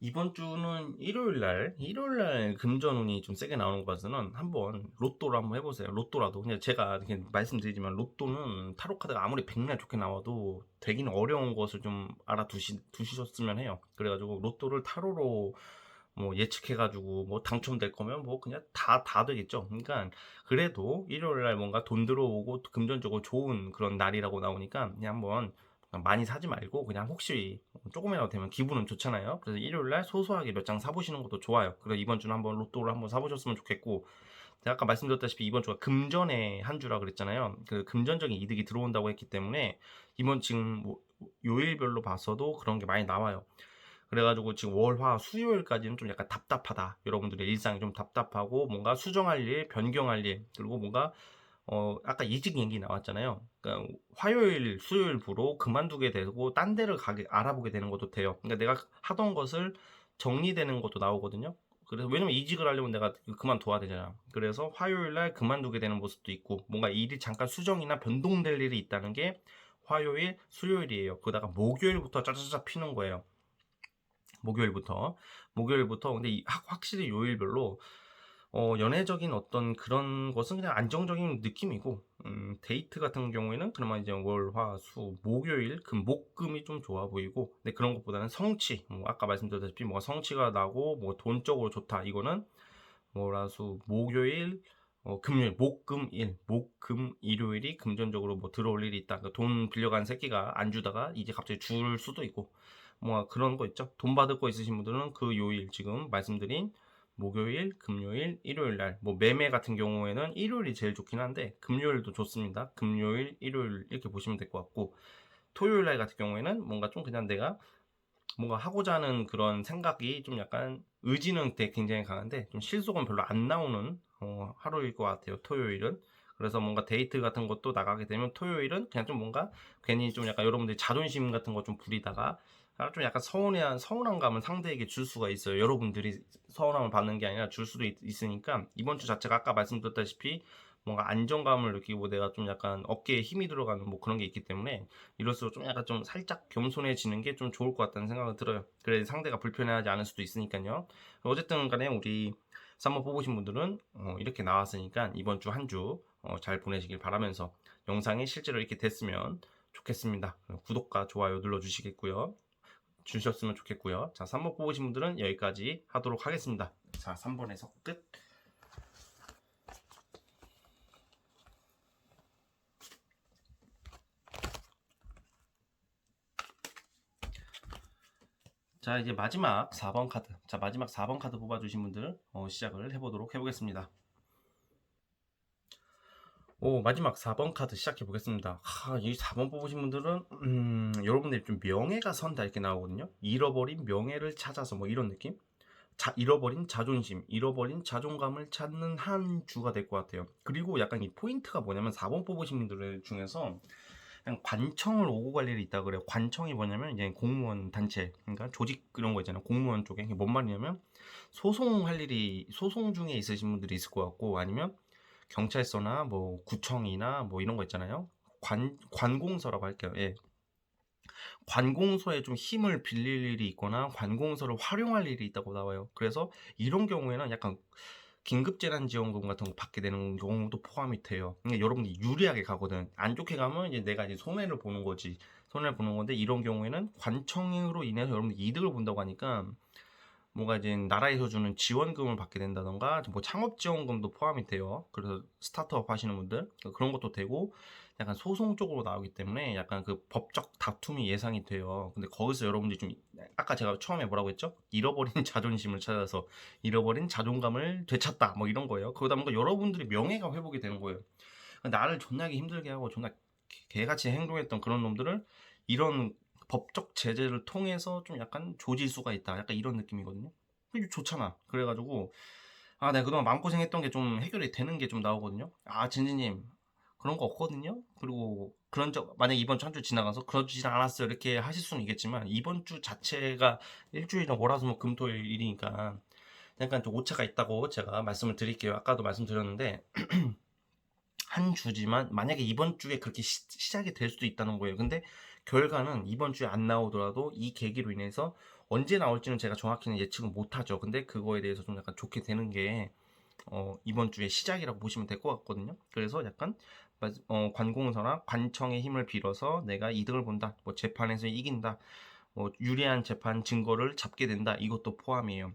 이번 주는 일요일 날 금전운이 좀 세게 나오는 것 같아서는 한번 로또를 한번 해보세요. 로또라도. 그냥 제가 이렇게 말씀드리지만 로또는 타로 카드가 아무리 백날 좋게 나와도 되기는 어려운 것을 좀 두시셨으면 해요. 그래가지고 로또를 타로로 뭐 예측해가지고 뭐 당첨될 거면 뭐 그냥 다 되겠죠. 그러니까 그래도 일요일날 뭔가 돈 들어오고 금전적으로 좋은 그런 날이라고 나오니까 그냥 한번 많이 사지 말고 그냥 혹시 조금이라도 되면 기분은 좋잖아요. 그래서 일요일날 소소하게 몇 장 사보시는 것도 좋아요. 그래서 이번 주는 한번 로또를 한번 사보셨으면 좋겠고, 제가 아까 말씀드렸다시피 이번 주가 금전의 한 주라 그랬잖아요. 그 금전적인 이득이 들어온다고 했기 때문에 이번 지금 뭐 요일별로 봐서도 그런 게 많이 나와요. 그래가지고 지금 월, 화, 수요일까지는 좀 약간 답답하다. 여러분들의 일상이 좀 답답하고 뭔가 수정할 일, 변경할 일, 그리고 뭔가 아까 이직 얘기 나왔잖아요. 그러니까 화요일, 수요일부로 그만두게 되고 딴 데를 알아보게 되는 것도 돼요. 그러니까 내가 하던 것을 정리되는 것도 나오거든요. 그래서 왜냐면 이직을 하려면 내가 그만둬야 되잖아. 그래서 화요일 날 그만두게 되는 모습도 있고 뭔가 일이 잠깐 수정이나 변동될 일이 있다는 게 화요일, 수요일이에요. 그러다가 목요일부터 짜자자 피는 거예요. 목요일부터 근데 확실히 요일별로 연애적인 어떤 그런 것은 그냥 안정적인 느낌이고 데이트 같은 경우에는 그나마 이제 월, 화, 수, 목요일, 목금이 좀 좋아 보이고 근데 그런 것보다는 성취 뭐 아까 말씀드렸다시피 뭐가 성취가 나고 뭐 돈적으로 좋다 이거는 월화수 목요일 금요일 목금 일요일이 금전적으로 뭐 들어올 일이 있다. 그러니까 돈 빌려간 새끼가 안 주다가 이제 갑자기 줄 수도 있고 뭐 그런 거 있죠. 돈 받을 거 있으신 분들은 그 요일 지금 말씀드린 목요일, 금요일, 일요일 날 뭐 매매 같은 경우에는 일요일이 제일 좋긴 한데 금요일도 좋습니다. 금요일, 일요일 이렇게 보시면 될 것 같고 토요일 날 같은 경우에는 뭔가 좀 그냥 내가 뭔가 하고자 하는 그런 생각이 좀 약간 의지는 되게 굉장히 강한데 좀 실속은 별로 안 나오는 하루일 것 같아요. 토요일은. 그래서 뭔가 데이트 같은 것도 나가게 되면 토요일은 그냥 좀 뭔가 괜히 좀 약간 여러분들이 자존심 같은 거 좀 부리다가 좀 약간 서운한 감은 상대에게 줄 수가 있어요. 여러분들이 서운함을 받는 게 아니라 줄 수도 있으니까 이번 주 자체가 아까 말씀드렸다시피 뭔가 안정감을 느끼고 내가 좀 약간 어깨에 힘이 들어가는 뭐 그런 게 있기 때문에 이럴수록 좀 약간 좀 살짝 겸손해지는 게 좀 좋을 것 같다는 생각이 들어요. 그래 상대가 불편해하지 않을 수도 있으니까요. 어쨌든 간에 우리 3번 뽑으신 분들은 이렇게 나왔으니까 이번 주 한 주 잘 보내시길 바라면서 영상이 실제로 이렇게 됐으면 좋겠습니다. 구독과 좋아요 눌러주시겠고요. 주셨으면 좋겠고요. 자, 3번 뽑으신 분들은 여기까지 하도록 하겠습니다. 자, 3번에서 끝. 자, 이제 마지막 4번 카드. 자, 마지막 4번 카드 뽑아주신 분들 시작을 해보겠습니다. 마지막 4번 카드 시작해 보겠습니다. 이 4번 뽑으신 분들은 여러분들이 좀 명예가 선다 이렇게 나오거든요. 잃어버린 명예를 찾아서 뭐 이런 느낌? 잃어버린 자존심, 잃어버린 자존감을 찾는 한 주가 될 것 같아요. 그리고 약간 이 포인트가 뭐냐면 4번 뽑으신 분들 중에서 그냥 관청을 오고 갈 일이 있다 그래요. 관청이 뭐냐면 이제 공무원 단체, 그러니까 조직 그런 거 있잖아요. 공무원 쪽에 이게 뭔 말이냐면 소송 중에 있으신 분들이 있을 것 같고 아니면 경찰서나 뭐 구청이나 뭐 이런 거 있잖아요. 관공서라고 할게요. 예. 관공서에 좀 힘을 빌릴 일이 있거나 관공서를 활용할 일이 있다고 나와요. 그래서 이런 경우에는 약간 긴급재난지원금 같은 거 받게 되는 경우도 포함이 돼요. 그러니까 여러분이 유리하게 가거든. 안 좋게 가면 이제 내가 이제 손해를 보는 거지. 손해를 보는 건데 이런 경우에는 관청으로 인해서 여러분이 이득을 본다고 하니까 뭔가 이제 나라에서 주는 지원금을 받게 된다던가 뭐 창업 지원금도 포함이 돼요. 그래서 스타트업 하시는 분들 그런 것도 되고 약간 소송 쪽으로 나오기 때문에 약간 그 법적 다툼이 예상이 돼요. 근데 거기서 여러분들이 좀 아까 제가 처음에 뭐라고 했죠? 잃어버린 자존심을 찾아서 잃어버린 자존감을 되찾다 뭐 이런 거예요. 그러다 보니까 여러분들이 명예가 회복이 되는 거예요. 나를 존나게 힘들게 하고 존나 개같이 행동했던 그런 놈들을 이런 법적 제재를 통해서 좀 약간 조질 수가 있다. 약간 이런 느낌이거든요. 이게 좋잖아. 그래가지고 내가 그동안 마음고생했던 게 좀 해결이 되는 게 좀 나오거든요. 진지님 그런 거 없거든요. 그리고 그런 적 만약 이번 주 한 주 지나가서 그러지 않았어요 이렇게 하실 수는 있겠지만 이번 주 자체가 일주일은 월화수목 금토일 일이니까 약간 좀 오차가 있다고 제가 말씀을 드릴게요. 아까도 말씀드렸는데 한 주지만 만약에 이번 주에 그렇게 시작이 될 수도 있다는 거예요. 근데 결과는 이번 주에 안 나오더라도 이 계기로 인해서 언제 나올지는 제가 정확히는 예측은 못하죠. 근데 그거에 대해서 좀 약간 좋게 되는 게 이번 주의 시작이라고 보시면 될 것 같거든요. 그래서 약간 관공서나 관청의 힘을 빌어서 내가 이득을 본다, 뭐 재판에서 이긴다, 뭐 유리한 재판 증거를 잡게 된다, 이것도 포함이에요.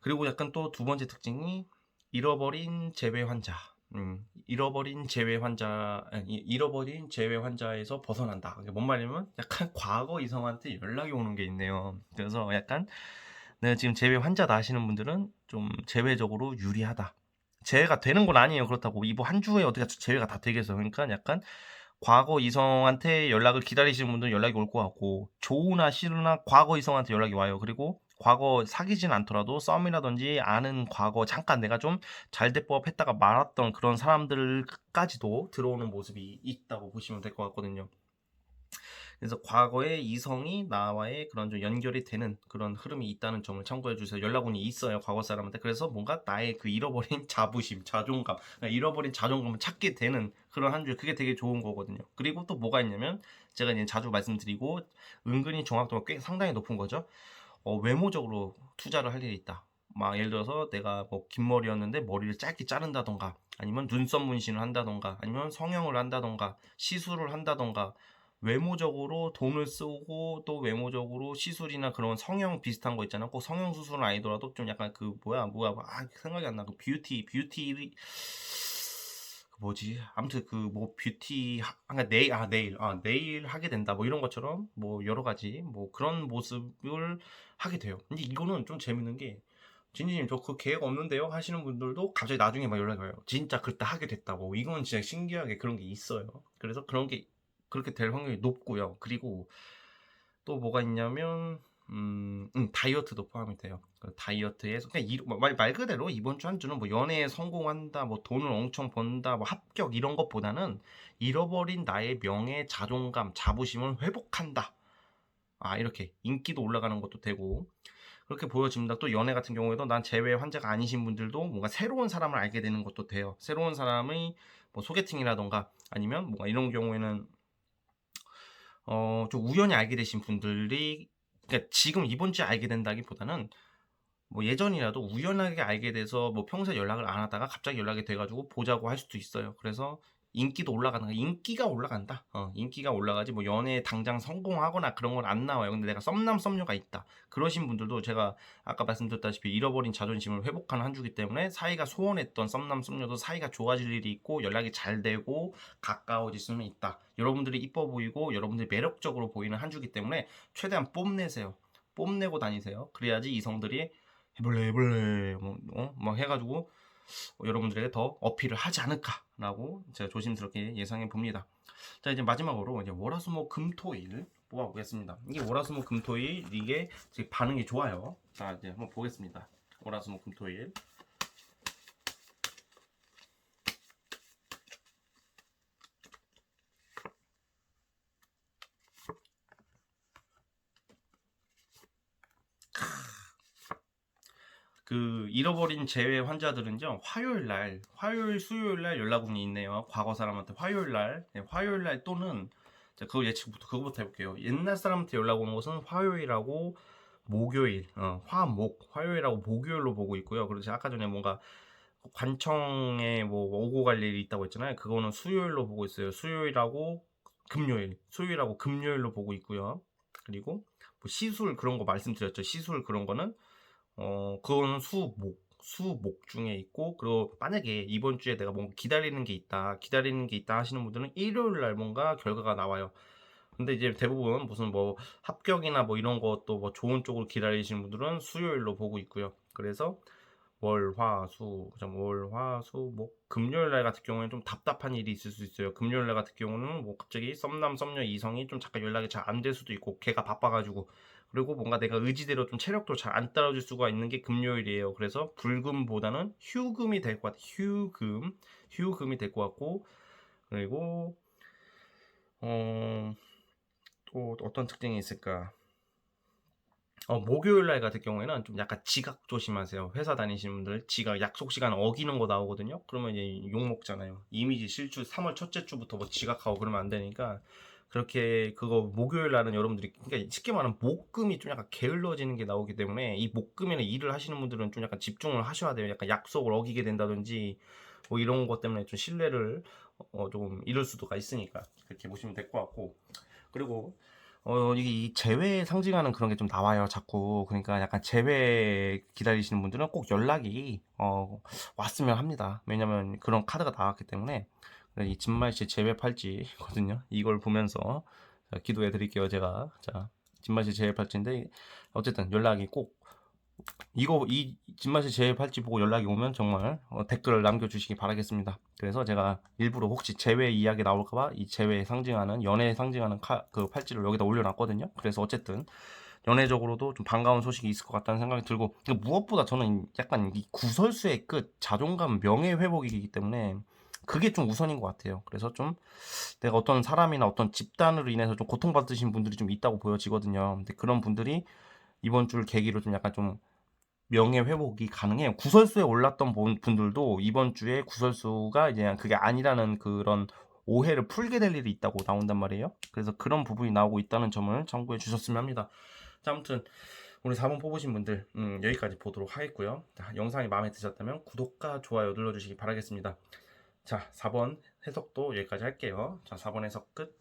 그리고 약간 또 두 번째 특징이 잃어버린 재외 환자. 잃어버린 재외 환자에서 벗어난다. 이게 뭔 말이냐면 약간 과거 이성한테 연락이 오는 게 있네요. 그래서 약간 내가 지금 재외 환자다 하시는 분들은 좀 재외적으로 유리하다. 재해가 되는 건 아니에요. 그렇다고 이번 한 주에 어떻게 재해가 다 되겠어요. 그러니까 약간 과거 이성한테 연락을 기다리시는 분들은 연락이 올 것 같고, 좋으나 싫으나 과거 이성한테 연락이 와요. 그리고 과거 사귀진 않더라도 썸이라든지 아는 과거 잠깐 내가 좀 잘될 법했다가 말았던 그런 사람들까지도 들어오는 모습이 있다고 보시면 될 것 같거든요. 그래서 과거의 이성이 나와의 그런 좀 연결이 되는 그런 흐름이 있다는 점을 참고해 주세요. 연락운이 있어요, 과거 사람한테. 그래서 뭔가 나의 그 잃어버린 자부심, 자존감, 그러니까 잃어버린 자존감을 찾게 되는 그런 한 주, 그게 되게 좋은 거거든요. 그리고 또 뭐가 있냐면 제가 이제 자주 말씀드리고 은근히 정확도가 꽤 상당히 높은 거죠. 외모적으로 투자를 할 일이 있다. 막 예를 들어서 내가 뭐 긴 머리였는데 머리를 짧게 자른다던가, 아니면 눈썹 문신을 한다던가, 아니면 성형을 한다던가, 시술을 한다던가, 외모적으로 돈을 쓰고 또 외모적으로 시술이나 그런 성형 비슷한 거 있잖아. 꼭 성형 수술은 아니더라도 좀 약간 그 생각이 안 나. 그 뷰티 그 뭐지? 아무튼 그 뭐 그러니까 네일 하게 된다. 뭐 이런 것처럼 뭐 여러 가지 뭐 그런 모습을 하게 돼요. 근데 이거는 좀 재밌는 게, 진지님 저 그 계획 없는데요 하시는 분들도 갑자기 나중에 막 연락이 와요. 진짜 그때 하게 됐다고. 이건 진짜 신기하게 그런 게 있어요. 그래서 그런 게 그렇게 될 확률이 높고요. 그리고 또 뭐가 있냐면 다이어트도 포함이 돼요. 다이어트에서 그냥 말 그대로 이번 주 한 주는 뭐 연애에 성공한다, 뭐 돈을 엄청 번다, 뭐 합격 이런 것보다는 잃어버린 나의 명예, 자존감, 자부심을 회복한다. 이렇게 인기도 올라가는 것도 되고 그렇게 보여집니다. 또 연애 같은 경우에도 난 재외 환자가 아니신 분들도 뭔가 새로운 사람을 알게 되는 것도 돼요. 새로운 사람의 뭐 소개팅이라던가, 아니면 뭔가 이런 경우에는 좀 우연히 알게 되신 분들이, 그러니까 지금 이번 주에 알게 된다기보다는 뭐 예전이라도 우연하게 알게 돼서 뭐 평소에 연락을 안 하다가 갑자기 연락이 돼 가지고 보자고 할 수도 있어요. 그래서 인기도 올라가는 거야. 인기가 올라간다. 인기가 올라가지 뭐 연애에 당장 성공하거나 그런 건 안 나와요. 근데 내가 썸남 썸녀가 있다, 그러신 분들도 제가 아까 말씀드렸다시피 잃어버린 자존심을 회복하는 한 주기 때문에 사이가 소원했던 썸남 썸녀도 사이가 좋아질 일이 있고 연락이 잘 되고 가까워질 수는 있다. 여러분들이 이뻐 보이고 여러분들이 매력적으로 보이는 한 주기 때문에 최대한 뽐내세요. 뽐내고 다니세요. 그래야지 이성들이 해볼래 막 해가지고 여러분들에게 더 어필을 하지 않을까라고 제가 조심스럽게 예상해 봅니다. 자, 이제 마지막으로 이제 월화수목금토일 뽑아보겠습니다. 이게 월화수목금토일, 이게 지금 반응이 좋아요. 자, 이제 한번 보겠습니다. 월화수목금토일. 그 잃어버린 재외 환자들은요, 화요일 수요일 날 연락운이 있네요. 과거 사람한테 화요일 날, 네, 화요일 날 또는 그거 예측부터 그거부터 해볼게요. 옛날 사람한테 연락 오는 것은 화요일하고 목요일, 화요일하고 목요일로 보고 있고요. 그래서 아까 전에 뭔가 관청에 뭐 오고 갈 일이 있다고 했잖아요. 그거는 수요일로 보고 있어요. 수요일하고 금요일로 보고 있고요. 그리고 뭐 시술 그런 거 말씀드렸죠. 시술 그런 거는 그거는 수목 중에 있고, 그리고 만약에 이번 주에 내가 뭔가 기다리는 게 있다 하시는 분들은 일요일 날 뭔가 결과가 나와요. 근데 이제 대부분 무슨 뭐 합격이나 뭐 이런 것도 뭐 좋은 쪽으로 기다리시는 분들은 수요일로 보고 있고요. 그래서 목 금요일 날 같은 경우에는 좀 답답한 일이 있을 수 있어요. 금요일 날 같은 경우는 뭐 갑자기 썸남 썸녀 이성이 좀 잠깐 연락이 잘 안 될 수도 있고, 걔가 바빠가지고, 그리고 뭔가 내가 의지대로 좀 체력도 잘 안 따라줄 수가 있는 게 금요일이에요. 그래서 불금보다는 휴금이 될 것 같아요. 휴금이 될 것 같고, 그리고 또 어떤 특징이 있을까? 목요일 날 같은 경우에는 좀 약간 지각 조심하세요. 회사 다니시는 분들 지각 약속 시간 어기는 거 나오거든요. 그러면 이제 욕 먹잖아요. 이미지 실주 3월 첫째 주부터 뭐 지각하고 그러면 안 되니까 그렇게 그거 목요일 날은 여러분들이 그러니까 쉽게 말하면 목금이 좀 약간 게을러지는 게 나오기 때문에 이 목금에는 일을 하시는 분들은 좀 약간 집중을 하셔야 돼요. 약간 약속을 어기게 된다든지 뭐 이런 것 때문에 좀 신뢰를 좀 잃을 수도가 있으니까 그렇게 보시면 될 것 같고 그리고 이게 이 재회 상징하는 그런 게 좀 나와요, 자꾸. 그러니까 약간 재회 기다리시는 분들은 꼭 연락이 왔으면 합니다. 왜냐면 그런 카드가 나왔기 때문에 이 진말씨 재회 팔찌거든요. 이걸 보면서 자, 기도해 드릴게요, 제가. 자, 진말씨 재회 팔찌인데 어쨌든 연락이 꼭 이거 이 진맛이 제 팔찌 보고 연락이 오면 정말 댓글을 남겨주시기 바라겠습니다. 그래서 제가 일부러 혹시 재회 이야기 나올까봐 이 재회 상징하는 연애 상징하는 그 팔찌를 여기다 올려놨거든요. 그래서 어쨌든 연애적으로도 좀 반가운 소식이 있을 것 같다는 생각이 들고 무엇보다 저는 약간 이 구설수의 끝 자존감 명예 회복이기 때문에 그게 좀 우선인 것 같아요. 그래서 좀 내가 어떤 사람이나 어떤 집단으로 인해서 좀 고통받으신 분들이 좀 있다고 보여지거든요. 근데 그런 분들이 이번 주를 계기로 좀 약간 좀 명예 회복이 가능해요. 구설수에 올랐던 분들도 이번 주에 구설수가 이제 그게 아니라는 그런 오해를 풀게 될 일이 있다고 나온단 말이에요. 그래서 그런 부분이 나오고 있다는 점을 참고해 주셨으면 합니다. 자, 아무튼 우리 4번 뽑으신 분들 여기까지 보도록 하겠고요. 자, 영상이 마음에 드셨다면 구독과 좋아요 눌러주시기 바라겠습니다. 자, 4번 해석도 여기까지 할게요. 자, 4번 해석 끝.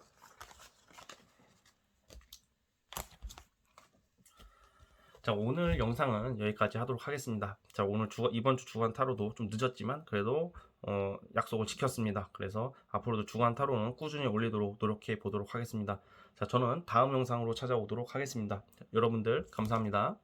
자, 오늘 영상은 여기까지 하도록 하겠습니다. 자, 오늘 이번 주 주간 타로도 좀 늦었지만 그래도 약속을 지켰습니다. 그래서 앞으로도 주간 타로는 꾸준히 올리도록 노력해 보도록 하겠습니다. 자, 저는 다음 영상으로 찾아오도록 하겠습니다. 여러분들 감사합니다.